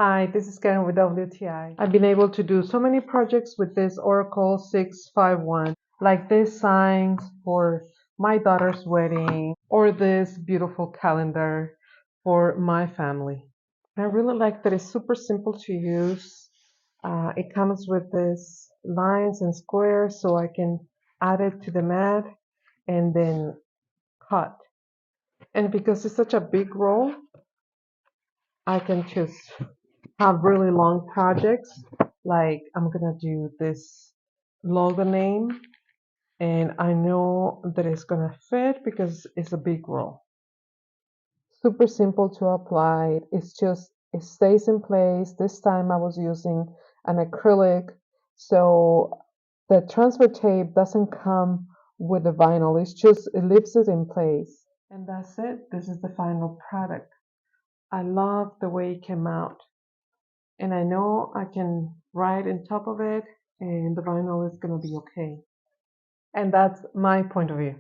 Hi, this is Karen with WTI. I've been able to do so many projects with this Oracle 651, like this signs for my daughter's wedding, or this beautiful calendar for my family. I really like that it's super simple to use. It comes with this lines and squares so I can add it to the mat and then cut. And because it's such a big roll, I can just have really long projects. Like I'm gonna do this logo name, and I know that it's gonna fit because it's a big roll. Super simple to apply. It stays in place. This time I was using an acrylic, so the transfer tape doesn't come with the vinyl. It leaves it in place. And that's it. This is the final product. I love the way it came out. And I know I can write on top of it and the vinyl is going to be okay. And that's my point of view.